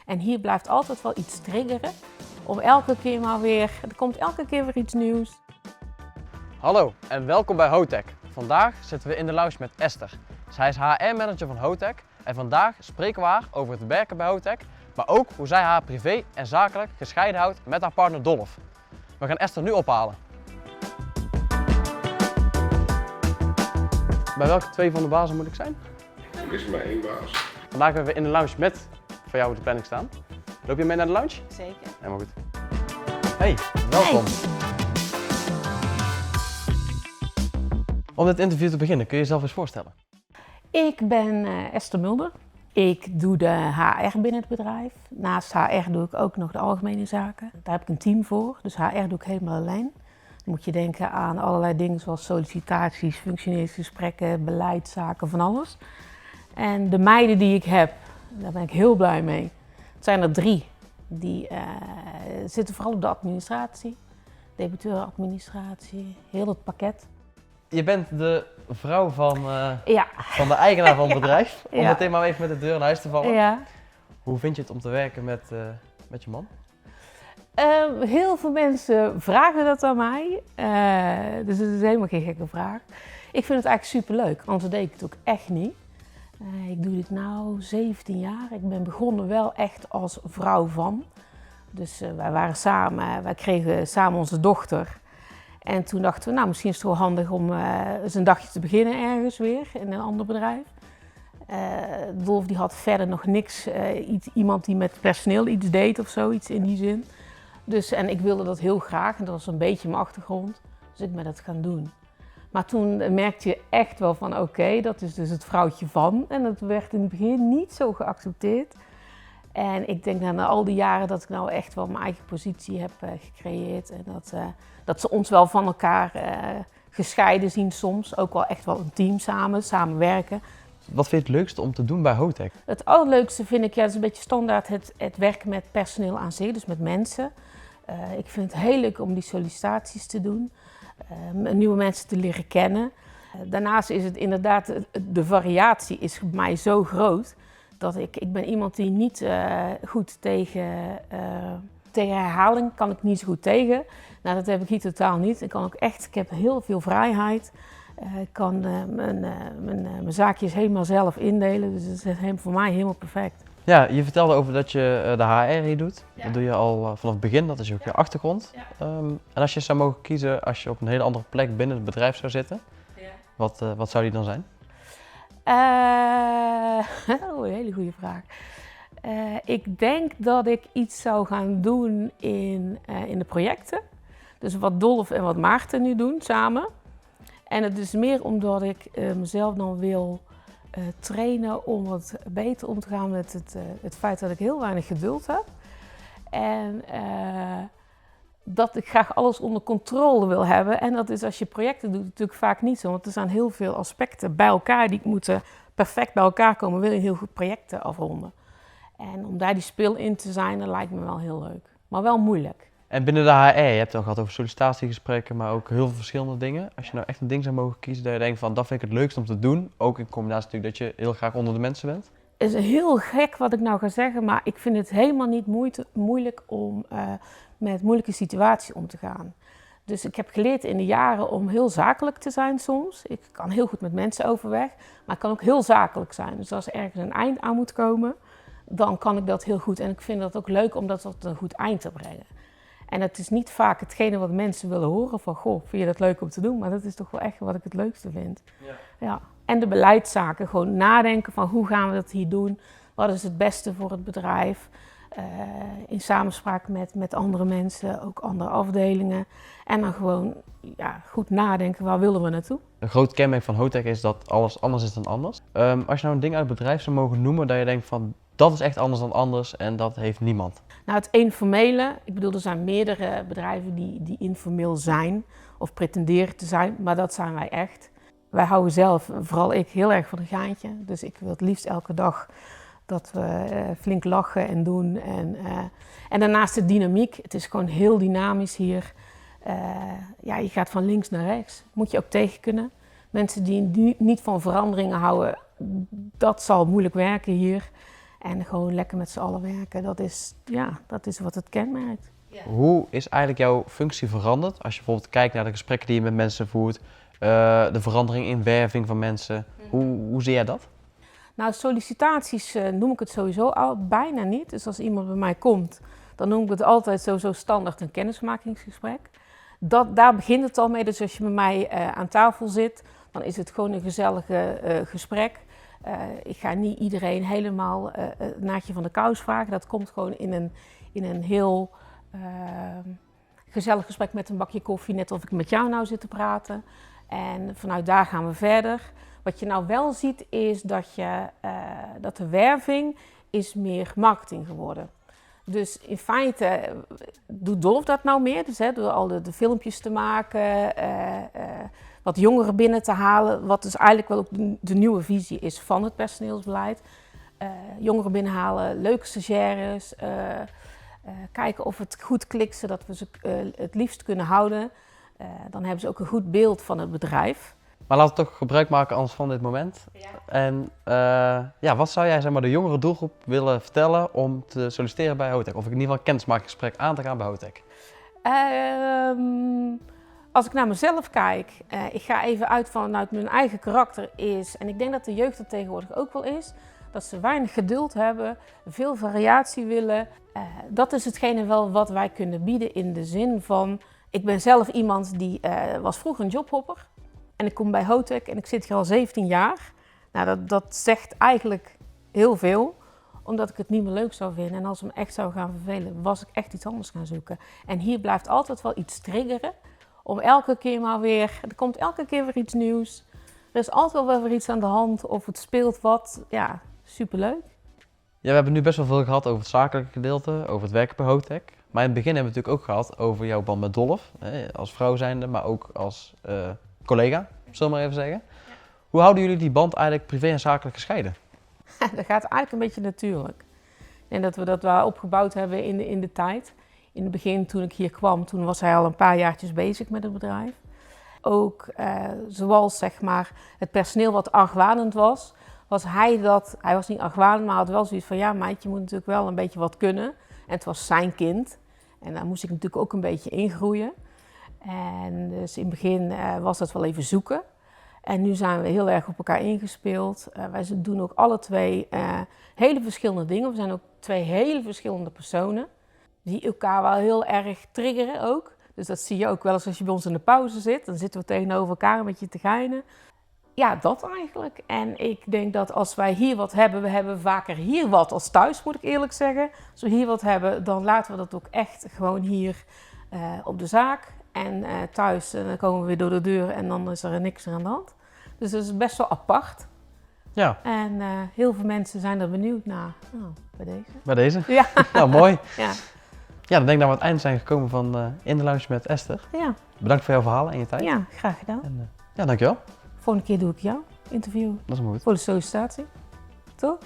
En hier blijft altijd wel iets triggeren. Om elke keer maar weer, er komt elke keer weer iets nieuws. Hallo en welkom bij Hotech. Vandaag zitten we in de lounge met Esther. Zij is HR-manager van Hotech en vandaag spreken we haar over het werken bij Hotech, maar ook hoe zij haar privé en zakelijk gescheiden houdt met haar partner Dolf. We gaan Esther nu ophalen. Bij welke twee van de bazen moet ik zijn? Er is maar één baas. Vandaag hebben we in de lounge met voor jou op de planning staan. Loop je mee naar de lounge? Zeker. Helemaal goed. Hey, welkom. Om dit interview te beginnen, kun je jezelf eens voorstellen? Ik ben Esther Mulder. Ik doe de HR binnen het bedrijf. Naast HR doe ik ook nog de algemene zaken. Daar heb ik een team voor, dus HR doe ik helemaal alleen. Dan moet je denken aan allerlei dingen zoals sollicitaties, functioneringsgesprekken, beleidszaken, van alles. En de meiden die ik heb, daar ben ik heel blij mee. Het zijn er 3. Die zitten vooral op de administratie, debiteurenadministratie, heel het pakket. Je bent de vrouw van Ja. de eigenaar van het bedrijf. Om Ja. meteen maar even met de deur in huis te vallen. Ja. Hoe vind je het om te werken met je man? Heel veel mensen vragen dat aan mij, dus het is helemaal geen gekke vraag. Ik vind het eigenlijk superleuk, anders deed ik het ook echt niet. Ik doe dit nu 17 jaar. Ik ben begonnen wel echt als vrouw van. Dus wij waren samen, wij kregen samen onze dochter. En toen dachten we, nou misschien is het wel handig om eens een dagje te beginnen ergens weer in een ander bedrijf. Dolf die had verder nog niks, iemand die met personeel iets deed of zoiets in die zin. Dus, en ik wilde dat heel graag en dat was een beetje mijn achtergrond. Dus ik ben dat gaan doen. Maar toen merkte je echt wel van oké, dat is dus het vrouwtje van. En dat werd in het begin niet zo geaccepteerd. En ik denk na al die jaren dat ik nou echt wel mijn eigen positie heb gecreëerd. En dat ze ons wel van elkaar gescheiden zien soms. Ook wel echt wel een team samenwerken. Wat vind je het leukste om te doen bij Hotech? Het allerleukste vind ik, ja, dat is een beetje standaard, het werken met personeel aan zich, dus met mensen. Ik vind het heel leuk om die sollicitaties te doen, nieuwe mensen te leren kennen. Daarnaast is het inderdaad, de variatie is bij mij zo groot, dat ik ben iemand die niet goed tegen herhaling, kan ik niet zo goed tegen. Nou, dat heb ik hier totaal niet. Ik heb heel veel vrijheid. Ik kan mijn zaakjes helemaal zelf indelen, dus het is voor mij helemaal perfect. Ja, je vertelde over dat je de HR hier doet. Ja. Dat doe je al vanaf het begin, dat is ook je achtergrond. Ja. En als je zou mogen kiezen, als je op een hele andere plek binnen het bedrijf zou zitten, wat zou die dan zijn? Een hele goede vraag. Ik denk dat ik iets zou gaan doen in de projecten. Dus wat Dolf en wat Maarten nu doen samen. En het is meer omdat ik mezelf dan wil trainen om wat beter om te gaan met het feit dat ik heel weinig geduld heb. En dat ik graag alles onder controle wil hebben. En dat is als je projecten doet natuurlijk vaak niet zo. Want er zijn heel veel aspecten bij elkaar die moeten perfect bij elkaar komen. Wil je heel goed projecten afronden. En om daar die spil in te zijn, dat lijkt me wel heel leuk. Maar wel moeilijk. En binnen de HR, je hebt het al gehad over sollicitatiegesprekken, maar ook heel veel verschillende dingen. Als je nou echt een ding zou mogen kiezen dat je denkt van dat vind ik het leukst om te doen, ook in combinatie natuurlijk dat je heel graag onder de mensen bent. Het is heel gek wat ik nou ga zeggen, maar ik vind het helemaal niet moeilijk om met moeilijke situaties om te gaan. Dus ik heb geleerd in de jaren om heel zakelijk te zijn soms. Ik kan heel goed met mensen overweg, maar ik kan ook heel zakelijk zijn. Dus als er ergens een eind aan moet komen, dan kan ik dat heel goed. En ik vind dat ook leuk om dat tot een goed eind te brengen. En het is niet vaak hetgene wat mensen willen horen van, goh, vind je dat leuk om te doen? Maar dat is toch wel echt wat ik het leukste vind. Ja. Ja. En de beleidszaken, gewoon nadenken van hoe gaan we dat hier doen? Wat is het beste voor het bedrijf? In samenspraak met andere mensen, ook andere afdelingen. En dan gewoon goed nadenken, waar willen we naartoe? Een groot kenmerk van Hotech is dat alles anders is dan anders. Als je nou een ding uit het bedrijf zou mogen noemen dat je denkt van dat is echt anders dan anders en dat heeft niemand. Nou, het informele, ik bedoel er zijn meerdere bedrijven die informeel zijn of pretenderen te zijn, maar dat zijn wij echt. Wij houden zelf, vooral ik, heel erg van een gaantje. Dus ik wil het liefst elke dag dat we flink lachen en doen. En daarnaast de dynamiek, het is gewoon heel dynamisch hier. Je gaat van links naar rechts, moet je ook tegen kunnen. Mensen die niet van veranderingen houden, dat zal moeilijk werken hier. En gewoon lekker met z'n allen werken. Dat is wat het kenmerkt. Hoe is eigenlijk jouw functie veranderd als je bijvoorbeeld kijkt naar de gesprekken die je met mensen voert, de verandering in werving van mensen? Hoe zie jij dat? Nou, sollicitaties noem ik het sowieso al bijna niet. Dus als iemand bij mij komt, dan noem ik het altijd sowieso standaard een kennismakingsgesprek. Daar begint het al mee. Dus als je met mij aan tafel zit, dan is het gewoon een gezellige gesprek. Ik ga niet iedereen helemaal het naadje van de kous vragen. Dat komt gewoon in een heel gezellig gesprek met een bakje koffie, net of ik met jou nou zit te praten. En vanuit daar gaan we verder. Wat je nou wel ziet is dat de werving is meer marketing geworden. Dus in feite doet Dolf dat nou meer. Dus door al de filmpjes te maken, wat jongeren binnen te halen. Wat dus eigenlijk wel ook de nieuwe visie is van het personeelsbeleid. Jongeren binnenhalen, leuke stagiaires. Kijken of het goed klikt, zodat we ze het liefst kunnen houden. Dan hebben ze ook een goed beeld van het bedrijf. Maar laten we toch gebruik maken anders van dit moment. Ja. En wat zou jij de jongere doelgroep willen vertellen om te solliciteren bij HOTEC? Of in ieder geval een kennismakingsgesprek aan te gaan bij HOTEC? Als ik naar mezelf kijk, ik ga even uit vanuit mijn eigen karakter en ik denk dat de jeugd er tegenwoordig ook wel is, dat ze weinig geduld hebben, veel variatie willen. Dat is hetgene wel wat wij kunnen bieden in de zin van, ik ben zelf iemand die was vroeger een jobhopper. En ik kom bij HOTEC en ik zit hier al 17 jaar. Nou, dat zegt eigenlijk heel veel, omdat ik het niet meer leuk zou vinden. En als ik me echt zou gaan vervelen, was ik echt iets anders gaan zoeken. En hier blijft altijd wel iets triggeren, om elke keer maar weer, er komt elke keer weer iets nieuws. Er is altijd wel weer iets aan de hand of het speelt wat. Ja, superleuk. Ja, we hebben nu best wel veel gehad over het zakelijke gedeelte, over het werken bij HOTEC. Maar in het begin hebben we het natuurlijk ook gehad over jouw band met Dolf, als vrouw zijnde, maar ook als collega, zullen we maar even zeggen. Ja. Hoe houden jullie die band eigenlijk privé en zakelijk gescheiden? Dat gaat eigenlijk een beetje natuurlijk. En dat we dat wel opgebouwd hebben in de tijd. In het begin, toen ik hier kwam, toen was hij al een paar jaartjes bezig met het bedrijf. Ook zoals zeg maar, het personeel wat argwanend was hij dat. Hij was niet argwanend, maar had wel zoiets van, ja meid, je moet natuurlijk wel een beetje wat kunnen. En het was zijn kind. En daar moest ik natuurlijk ook een beetje ingroeien. En dus in het begin was dat wel even zoeken. En nu zijn we heel erg op elkaar ingespeeld. Wij doen ook alle twee hele verschillende dingen. We zijn ook twee hele verschillende personen. Die elkaar wel heel erg triggeren ook. Dus dat zie je ook wel eens als je bij ons in de pauze zit. Dan zitten we tegenover elkaar een beetje te geinen. Ja, dat eigenlijk. En ik denk dat als wij hier wat hebben, we hebben vaker hier wat als thuis, moet ik eerlijk zeggen. Als we hier wat hebben, dan laten we dat ook echt gewoon hier op de zaak. En thuis, dan komen we weer door de deur en dan is er niks aan de hand. Dus dat is best wel apart. Ja. En heel veel mensen zijn er benieuwd naar. Nou, bij deze. Bij deze? Ja. Nou, mooi. Ja. Ja, dan denk ik dat we aan het einde zijn gekomen van In de Lounge met Esther. Ja. Bedankt voor jouw verhaal en je tijd. Ja, graag gedaan. En, ja, dankjewel. Volgende keer doe ik jou interview. Dat is goed. Voor de sollicitatie. Toch?